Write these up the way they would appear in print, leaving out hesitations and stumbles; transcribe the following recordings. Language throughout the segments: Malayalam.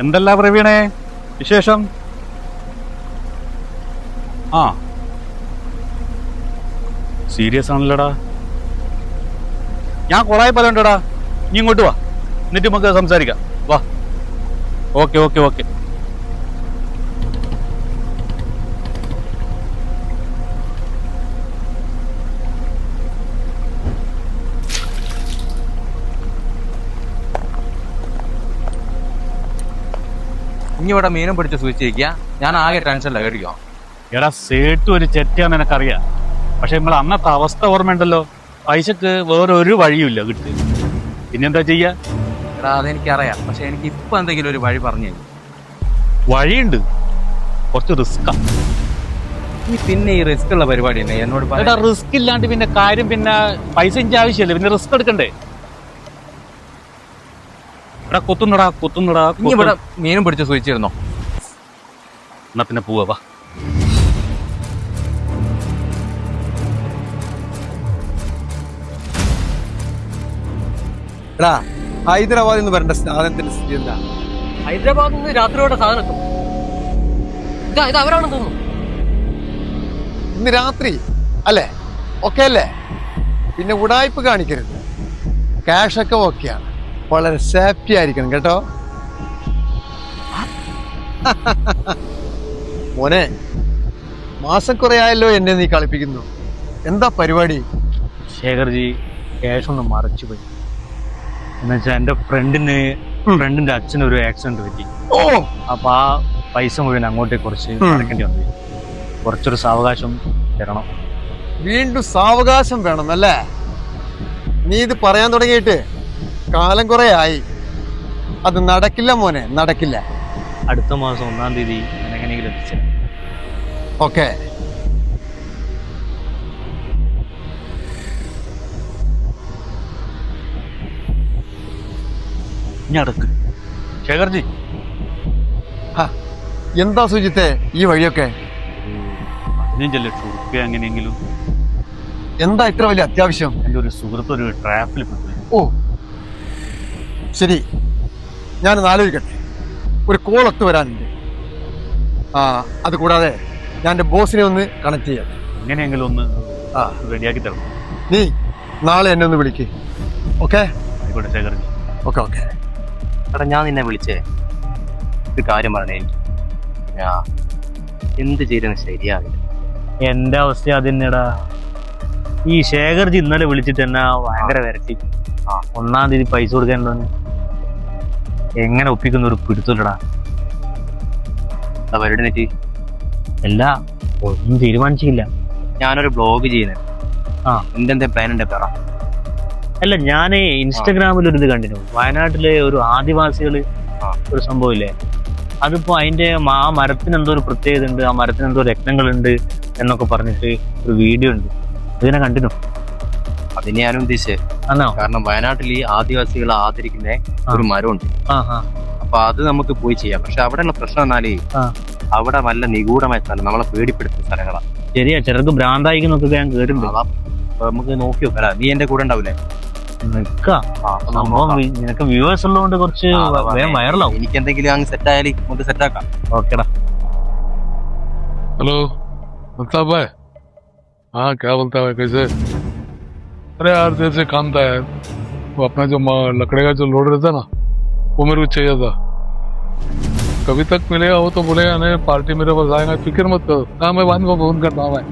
എന്തല്ല പ്രവീണേ വിശേഷം? ആ സീരിയസ് ആണല്ലോടാ. ഞാൻ കുറെ പറയണ്ടടാ, നീ ഇങ്ങോട്ട് വാ, എന്നിട്ട് നമുക്ക് സംസാരിക്കാം. വാ. Okay okay okay. ഇനി ഇവിടെ മീനും പിടിച്ച് സൂചിച്ചിരിക്കുക. ഞാൻ ആകെ ടെൻഷനില്ല കേട്ടിക്കോ. എടാ സേട്ട് ഒരു ചെറ്റാന്ന് എനിക്കറിയാം, പക്ഷെ നമ്മൾ അന്നത്തെ അവസ്ഥ ഓർമ്മയുണ്ടല്ലോ. പൈസക്ക് വേറെ ഒരു വഴിയുമില്ല കിട്ടി. പിന്നെന്താ ചെയ്യാ? എടാ അതെനിക്കറിയാം, പക്ഷെ എനിക്ക് ഇപ്പൊ എന്തെങ്കിലും ഒരു വഴി പറഞ്ഞു തരും. വഴിയുണ്ട്, കുറച്ച് റിസ്ക്കാ. നീ പിന്നെ ഈ റിസ്ക് ഉള്ള പരിപാടി തന്നെ എന്നോട് എടാ റിസ്ക് ഇല്ലാണ്ട് പിന്നെ കാര്യം, പിന്നെ പൈസ എനിക്ക് ആവശ്യമല്ലേ, പിന്നെ റിസ്ക് എടുക്കണ്ടേ? എടാ കൊത്തുന്നടാ കൊത്തുന്നടാ. നീ ഇവിടെ മീനും പിടിച്ച് സൂചിച്ചിരുന്നോ? എന്നാ പിന്നെ പോവാ. വാ. എടാ ഹൈദരാബാദിൽ നിന്ന് വരേണ്ട സാധനത്തിന്റെ സ്ഥിതി എന്താ? ഹൈദരാബാദിൽ നിന്ന് രാത്രിയോടെ സാധനം എത്തും. ഇത് അവരാണെന്ന് തോന്നുന്നു. ഇന്ന് രാത്രി അല്ലേ? ഓക്കെ അല്ലേ? പിന്നെ ഉടായ്പ കാണിക്കരുത്. ക്യാഷൊക്കെ ഓക്കെയാണ്, വളരെ സേഫ്റ്റി ആയിരിക്കണം കേട്ടോ. മോനെ, മാസം കുറെ ആയല്ലോ എന്നെ നീ കളിപ്പിക്കുന്നു. എന്താ പരിപാടി? ശേഖർജി, ക്യാഷ് ഒന്ന് മറച്ചു പോയി. എന്നുവെച്ചാൽ എന്റെ ഫ്രണ്ടിന്റെ അച്ഛന് ഒരു ആക്സിഡന്റ് പറ്റി. ഓ, അപ്പൊ ആ പൈസ മുഴുവൻ അങ്ങോട്ടേക്ക് കുറച്ച് അടക്കേണ്ടി വന്നു. കുറച്ചൊരു സാവകാശം തരണം. വീണ്ടും സാവകാശം വേണമെന്നല്ലേ? നീ ഇത് പറയാൻ തുടങ്ങിയിട്ട് കാലം കുറെ ആയി. അത് നടക്കില്ല മോനെ, നടക്കില്ല. അടുത്ത മാസം 1-ാം തീയതി ഞാൻ എങ്ങനെയെങ്കിലും എത്തിച്ചു. ഓക്കെ. ഇനി അടക്ക് ശേഖർജി. എന്താ സുജിത്തെ ഈ വഴിയൊക്കെ? 15 ലക്ഷം റുപ്യ എങ്ങനെയെങ്കിലും. എന്താ ഇത്ര വലിയ അത്യാവശ്യം? എൻ്റെ ഒരു സുഹൃത്ത് ഒരു ട്രാപ്പിൽ പെട്ടു. ഓ ശരി, ഞാനൊന്ന് ആലോചിക്കട്ടെ. ഒരു കോൾ ഒത്തു വരാനുണ്ട്. അത് കൂടാതെ ഞാൻ എൻ്റെ ബോസിനെ ഒന്ന് കണക്ട് ചെയ്യാം. എങ്ങനെയെങ്കിലും ഒന്ന് റെഡിയാക്കി തരണം. നീ നാളെ എന്നെ ഒന്ന് വിളിക്ക്. ഓക്കെ? ആയിക്കോട്ടെ ശേഖർജി. Okay okay. എടാ ഞാൻ നിന്നെ വിളിച്ചേ ഒരു കാര്യം പറഞ്ഞേ. എനിക്ക് എന്ത് ചെയ്തെന്ന് ശരിയാവില്ല. എൻ്റെ അവസ്ഥ അതിന്നെടാ. ഈ ശേഖർജി ഇന്നലെ വിളിച്ചിട്ട് എന്നാ ഭയങ്കര വരട്ടി. 1-ാം തീയതി പൈസ കൊടുക്കാനുണ്ടെന്ന് എങ്ങനെ ഒപ്പിക്കുന്ന ഒരു പിടുത്തല്ലടാ. വരുടനെറ്റി എല്ലാ ഒന്നും തീരുമാനിച്ചില്ല. ഞാനൊരു ബ്ലോഗ് ചെയ്യുന്നത്. എന്റെ പ്ലാൻ ഉണ്ട് പറ. അല്ല, ഞാൻ ഇൻസ്റ്റഗ്രാമിൽ ഒരു ഇത് കണ്ടിരുന്നു. വയനാട്ടിലെ ഒരു ആദിവാസികള് ഒരു സംഭവമില്ലേ, അതിപ്പോ അതിന്റെ ആ മരത്തിന് എന്തോ ഒരു പ്രത്യേകത ഉണ്ട്, ആ മരത്തിന് എന്തോ രത്നങ്ങളുണ്ട് എന്നൊക്കെ പറഞ്ഞിട്ട് ഒരു വീഡിയോ ഉണ്ട്. അതിനെ കണ്ടിരുന്നു. അതിനെ ഞാനും ഉദ്ദേശിച്ചേ. ആണോ? കാരണം വയനാട്ടിൽ ഈ ആദിവാസികളെ ആദരിക്കുന്ന ഒരു മരമുണ്ട്. അപ്പൊ അത് നമുക്ക് പോയി ചെയ്യാം. പക്ഷെ അവിടെയുള്ള പ്രശ്നം എന്നാലേ അവിടെ നല്ല നിഗൂഢമായ സ്ഥലം, നമ്മളെ പേടിപ്പെടുത്തുന്ന സ്ഥലങ്ങളാണ്. ശരിയാ, ചിലർക്ക് ഭ്രാന്തായിക്കുന്നൊക്കെ ഞാൻ കേട്ടിട്ടുണ്ട്. അപ്പൊ നമുക്ക് നോക്കി നോക്കാം. നീ എന്റെ കൂടെ ഉണ്ടാവില്ലേ? സംഭവം നിനക്ക് വ്യൂവേഴ്സ് ഉള്ളതുകൊണ്ട് കുറച്ച് വൈറലാവും. എനിക്ക് എന്തെങ്കിലും അങ്ങ് സെറ്റ് ആയാലും നമുക്ക് സെറ്റ് ആക്കാം. ഓക്കെടാ. हेलो अल्ताफ भाई। हाँ क्या बोलता है कैसे? अरे यार देर से काम था यार, वो अपना जो लकड़े का जो लोड रहता ना वो मेरे को चाहिए था. कभी तक मिलेगा वो तो बोलेगा नहीं, पार्टी मेरे पास आएगा, फिक्र मत करो. हाँ मैं बाद में फोन करता हूँ भाई.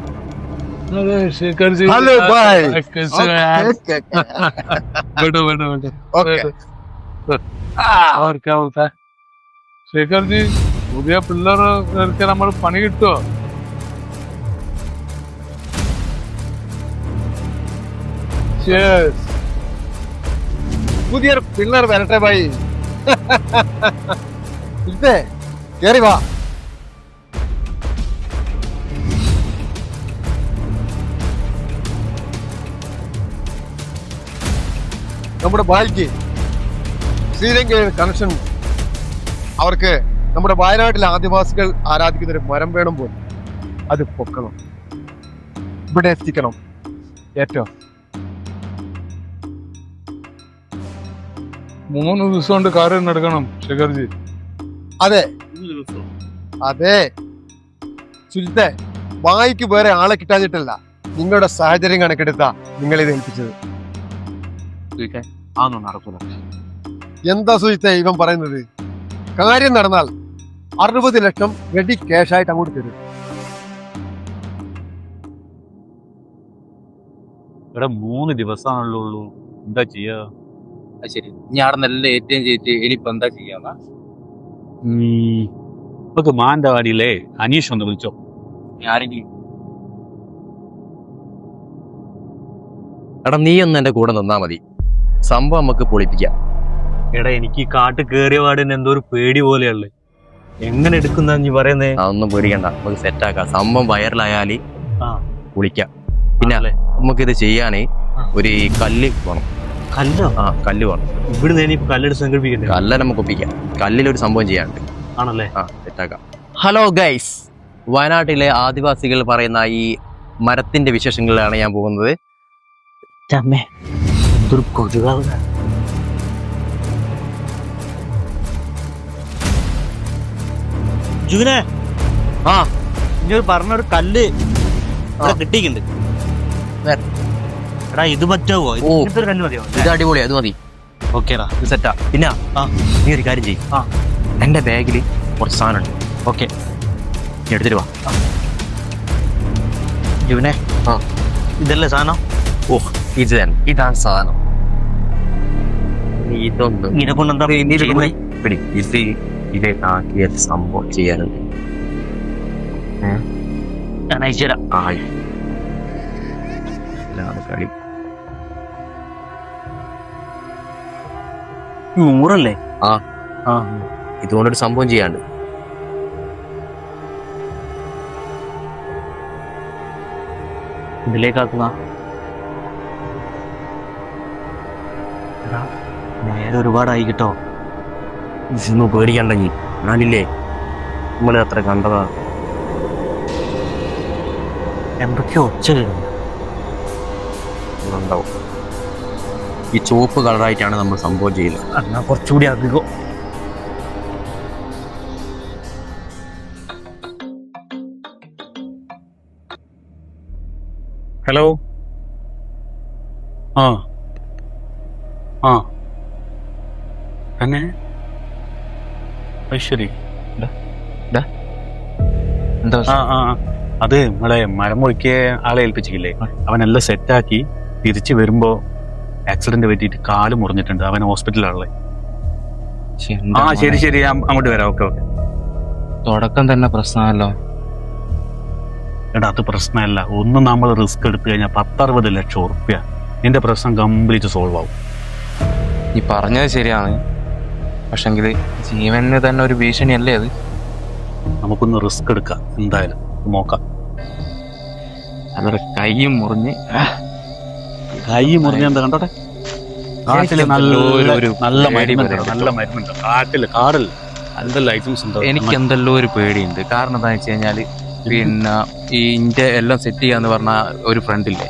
अरे शेखर जी, हेलो भाई, कैसे हो यार? बैठो बैठो बैठो. ओके. और क्या बोलता है शेखर जी? പുതിയ പിള്ളേർ നമ്മൾ പണി കിട്ടുമോ? പുതിയൊരു പിള്ളേർ വരട്ടെ ഭായി. ഇതേ കേറി വാ. നമ്മുടെ ഭായിക്ക് ശ്രീലങ്കയിൽ കണക്ഷൻ. അവർക്ക് നമ്മുടെ വയനാട്ടിലെ ആദിവാസികൾ ആരാധിക്കുന്ന ഒരു മരം വേണം പോലും. അത് പൊക്കണം, ഇവിടെ എത്തിക്കണം. ഏറ്റവും 3 ദിവസം കൊണ്ട് കാര്യം നടക്കണം ശേഖർജി. അതെ അതെ സുജിത്തെ, വായിക്ക് വേറെ ആളെ കിട്ടാഞ്ഞിട്ടല്ല, നിങ്ങളുടെ സാഹചര്യം കണക്കെടുത്താ നിങ്ങളിത് ഏൽപ്പിച്ചത്. അതൊന്നും നടക്കൂല. എന്താ സുജിത്തെ ഇവൻ പറയുന്നത്? കാര്യം നടന്നാൽ 60 ലക്ഷം റെഡി ക്യാഷ് ആയിട്ട് അങ്ങോട്ട് തരും. ഇവിടെ 3 ദിവസമാണല്ലോ ഉള്ളൂ, എന്താ ചെയ്യാ? അത് ശരി, ഞാൻ അവിടെ നല്ല ഏറ്റവും ചെയ്തിട്ട് ഇനിയിപ്പോ എന്താ ചെയ്യാന്നാ? നമുക്ക് മാനന്തവാടിയിലെ അനീഷ് ഒന്ന് വിളിച്ചോ. ആരെങ്കിലും എടാ, നീ ഒന്ന് എന്റെ കൂടെ നിന്നാ മതി, സംഭവം നമുക്ക് പൊളിപ്പിക്കാം. എടാ എനിക്ക് ഈ കാട്ട് കേറിയ പാടിന് എന്തോ ഒരു പേടി പോലെയുള്ളു. എങ്ങനെ എടുക്കുന്ന നീ പറയുന്നേ? അതൊന്നും പേടിക്കണ്ട, നമുക്ക് സെറ്റാക്കാം. സംഭവം വൈറലായാല് ആ. പൊളിക്കാം. പിന്നെ നമുക്കിത് ചെയ്യാനേ ഒരു കല്ല് വേണം. കല്ലോ? ആ, കല്ല് വേണം. ഇവിടുന്ന് ഇനി കല്ലെടുത്ത് സംഘടിപ്പിക്കണ്ടേ? കല്ല് നമുക്ക് ഒപ്പിക്കാം. കല്ലിലൊരു സംഭവം ചെയ്യാനുണ്ട്. ആണല്ലേ? ആ, സെറ്റാക്കാം. ഹലോ ഗൈസ്, വയനാട്ടിലെ ആദിവാസികൾ പറയുന്ന ഈ മരത്തിന്റെ വിശേഷങ്ങളിലാണ് ഞാൻ പോകുന്നത്. എന്തൊരു കൊതുകാവുക. ജുവിനെ, ആ, ഇനി പറഞ്ഞൊരു കല്ല് ഇവിടെ കിട്ടിയിട്ടുണ്ട്. എടാ ഇത് പറ്റാവോ? ഓ. ഇങ്ങനത്തെ ഒരു കല്ല് മതിയോ? ഇത് അടിപൊളിയാ, അത് മതി. ഓക്കേടാ, ഇത് സെറ്റാ. പിന്നെ ആ. നീ ഒരു കാര്യം ചെയ്യും, ആ. എന്റെ ബാഗിൽ കുറച്ച് സാധനം ഉണ്ട്. ഓക്കെ, നീ എടുത്തിട്ട് വാ. ജുവിനെ, ആ. ഇതല്ലേ സാധനം? ഓ, ഇത് തന്നെ, ഇതാണ് സാധനം. ഇതൊന്നും ഇതിനെ കൊണ്ട് എന്താ ഇതാക്കിയ സംഭവം ചെയ്യാനുണ്ട്. ഞാൻ അയച്ചുതരാം. ആയി കളി. നൂറല്ലേ? ആ. ആ, ഇതുകൊണ്ടൊരു സംഭവം ചെയ്യാണ്ട്. ഇതിലേക്കാക്കുക. നേരെ ഒരുപാടായി കിട്ടോ. ഇതൊന്നും പേടിക്കണ്ടെങ്കിൽ ഞാനില്ലേ, നമ്മൾ അത്ര കണ്ടതാ. എന്തൊക്കെയോ ഒച്ച കേൾക്കുന്നു. ഉണ്ടാവും. ഈ ചുവപ്പ് കളറായിട്ടാണ് നമ്മൾ സംഭവം ചെയ്യുന്നത്. എന്നാ കുറച്ചുകൂടി അധികം. ഹലോ. ആ ആ തന്നെ ശരി. എന്താ? ആ ആ അത് നമ്മളെ മരം മുറിക്കിയ ആളെ ഏൽപ്പിച്ചില്ലേ, അവനെല്ലാം സെറ്റാക്കി തിരിച്ചു വരുമ്പോ ആക്സിഡന്റ് പറ്റിയിട്ട് കാല് മുറിഞ്ഞിട്ടുണ്ട്. അവൻ ഹോസ്പിറ്റലാണല്ലേ. ആ ശരി ശരി, അങ്ങോട്ട് വരാം. Okay okay. തുടക്കം തന്നെ പ്രശ്നമല്ലോ. എടാ അത് പ്രശ്നമല്ല, ഒന്ന് നമ്മൾ റിസ്ക് എടുത്തു കഴിഞ്ഞാൽ 10-60 ലക്ഷം ഉറുപ്പ്യ, നിന്റെ പ്രശ്നം കംപ്ലീറ്റ് സോൾവ് ആവും. നീ പറഞ്ഞത് ശരിയാണ്, പക്ഷെങ്കിൽ ജീവന് തന്നെ ഒരു ഭീഷണിയല്ലേ അത്? നമുക്കൊന്ന് റിസ്ക് എടുക്കാം, എന്തായാലും നോക്കാം. അവരുടെ കൈയും മുറിഞ്ഞ് കൈ മുറിഞ്ഞ എന്താ കണ്ടോട്ടെ. കാട്ടില് നല്ല മരുന്നുണ്ട്, നല്ല മരുന്നുണ്ട് കാട്ടില്. കാടിൽ എന്തെല്ലാം ഐറ്റംസ് ഉണ്ടോ? എനിക്ക് എന്തെല്ലോ ഒരു പേടിയുണ്ട്. കാരണം എന്താണെന്ന് വെച്ച് കഴിഞ്ഞാല്, പിന്നെ ഈ ഇന്റെ എല്ലാം സെറ്റ് ചെയ്യാന്ന് പറഞ്ഞ ഒരു ഫ്രണ്ടില്ലേ,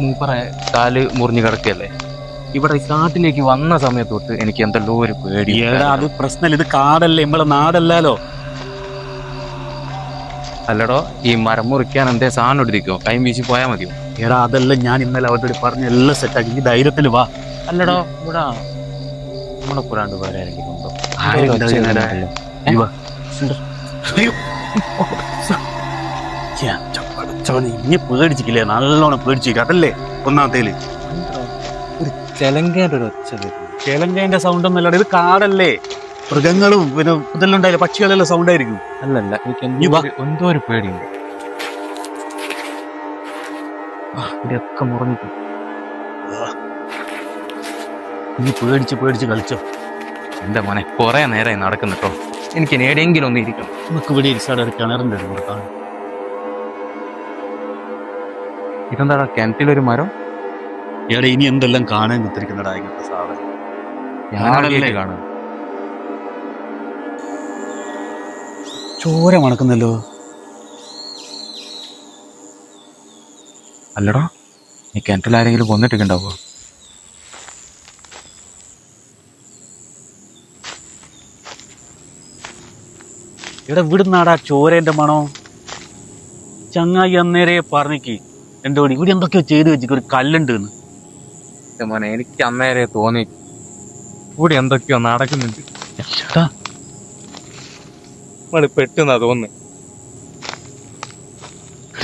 മൂപ്പറ കാല് മുറിഞ്ഞ് കിടക്കല്ലേ. ഇവിടെ ഈ കാട്ടിലേക്ക് വന്ന സമയത്ത് തൊട്ട് എനിക്ക് എന്തെല്ലോ ഒരു പേടി. അത് പ്രശ്നമില്ല, ഇത് കാടല്ലേ, നമ്മളെ നാടല്ലോ. അല്ലടോ, ഈ മരം മുറിക്കാൻ എന്തേ സാധനം എടുത്തിക്കോ, കൈ വീശി പോയാൽ മതിയോ? എടാ അതെല്ലാം ഞാൻ ഇന്നലെ അവരോട് പറഞ്ഞ് എല്ലാം സെറ്റാക്കി, ഈ ധൈര്യത്തിൽ വാ. അല്ലടോ, ഇവിടെ നമ്മളെ കൂടാണ്ട് വേറെ ആരെങ്കിലും ഉണ്ടോ? ഇനി പേടിച്ചില്ലേ, നല്ലോണം പേടിച്ചിരിക്കും. അതല്ലേ ഒന്നാമത്തേല് ഒരു ചെലങ്കേന്റെ ഒരു ഒച്ച. ചെലങ്കേന്റെ സൗണ്ട് ഒന്നല്ല, ഇത് കാടല്ലേ, മൃഗങ്ങളും പിന്നെ ഇതെല്ലാം ഉണ്ടായില്ല, പക്ഷികളെല്ലാം സൗണ്ട് ആയിരിക്കും. അല്ലല്ല, എനിക്ക് എന്തോ ഒരു പേടിയുണ്ട്. ഇവിടെയൊക്കെ മുറിഞ്ഞിട്ട് ഇനി പേടിച്ച് കളിച്ചോ. എന്റെ മോനെ കുറെ നേരമായി നടക്കുന്നുട്ടോ, എനിക്ക് എവിടെയെങ്കിലും ഒന്ന് ഇരിക്കണം. നമുക്ക് ഇവിടെ ഇരിച്ചാടെ ഒരു കിണറിന്റെ കൊടുക്കാം. ഇതെന്താടാ, കിണറ്റിലൊരു മരം? എവിടെ ഇനി എന്തെല്ലാം കാണാൻ കുത്തിരിക്കുന്നടാ ഇങ്ങനത്തെ സാധനം. ഞാനല്ലേ കാണാം. ചോര മണക്കുന്നല്ലോ. അല്ലടാ, ഈ കിണറ്റിൽ ആരെങ്കിലും കൊന്നിട്ടുണ്ടാവോ? ഇവിടെ ഇവിടുന്നാടാ ചോരേന്റെ മണോ? ചങ്ങായി അന്നേരെ പറഞ്ഞിക്ക് എന്തോ ഇവിടെ എന്തൊക്കെയോ ചെയ്ത് വെച്ചിട്ട് ഒരു കല്ലുണ്ട് എന്ന്. മോനെ എനിക്ക് അന്നേരെ തോന്നി ഇവിടെ എന്തൊക്കെയോ നടക്കുന്നുണ്ട്. പെട്ടെന്നാ തോന്നുന്നു.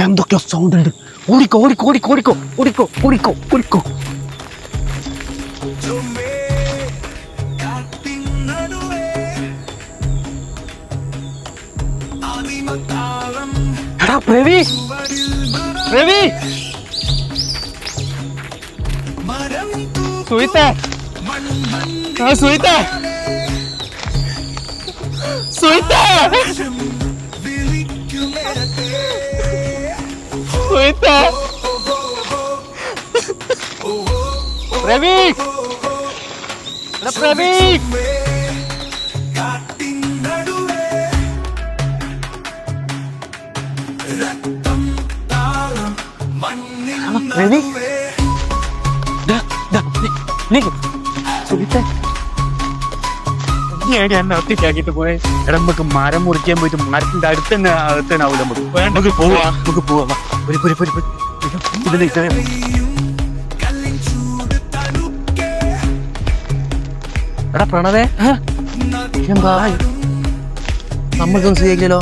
എന്തൊക്കെയോ സൗണ്ട് ഉണ്ട്. ഓടിക്കോ ഓടിക്കോ ഓടിക്കോ ഓടിക്കോ ഓടിക്കോ ഓടിക്കോ ഓടിക്കോ. എടാ പ്രവി പ്രവി സുഹിത സുഹിത സുഹിത സുഹിത പ്രവി പ്രവി രവി എന്നെ ഒറ്റയ്ക്കാക്കിട്ട് പോയെ. എടാ നമുക്ക് മരം മുറിക്കാൻ പോയിട്ട് മരത്തിന്റെ അടുത്ത് തന്നെ ആവില്ല. നമുക്ക് പോവാ നമുക്ക് പോവാ. എടാ പ്രണവേ, എന്താ നമ്മൾക്കൊന്നും ശരിയാക്കില്ലല്ലോ.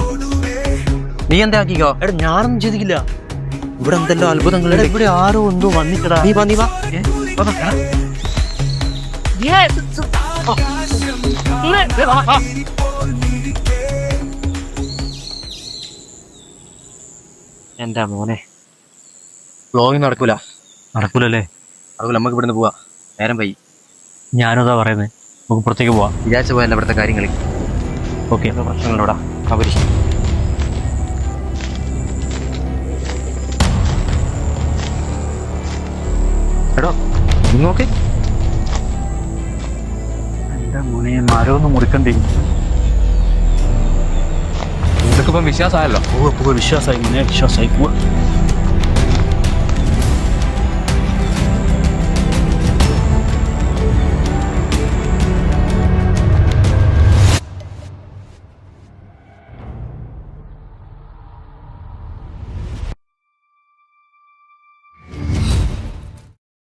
നീ എന്താ ആക്കിക്കോ? എടാ ഞാനൊന്നും ചെയ്തില്ല. ഇവിടെ എന്തെല്ലോ അത്ഭുതങ്ങൾ. ഇവിടെ ആരോ എന്തോ വന്നിക്കടാ. നീ വാ എന്റെ മോനെ വ്ലോഗിങ് നടക്കൂലല്ലേ? നടക്കൂലല്ലേ? അതുപോലെ നമുക്ക് ഇവിടുന്ന് പോവാ. നേരം വൈകി. ഞാനതാ പറയുന്നത്, നമുക്ക് പുറത്തേക്ക് പോവാം. വിചാരിച്ച പോയല്ല ഇവിടുത്തെ കാര്യങ്ങൾ. ഓക്കെ, പ്രശ്നങ്ങളോടാ അവര്. എടോ നോക്ക്, എന്റെ മോനെ മരമൊന്നും മുറിക്കണ്ടേ? ഇതൊക്കെ ഇപ്പം വിശ്വാസമായല്ലോ. വിശ്വാസമായി മോനെ, വിശ്വാസമായി പോവാ.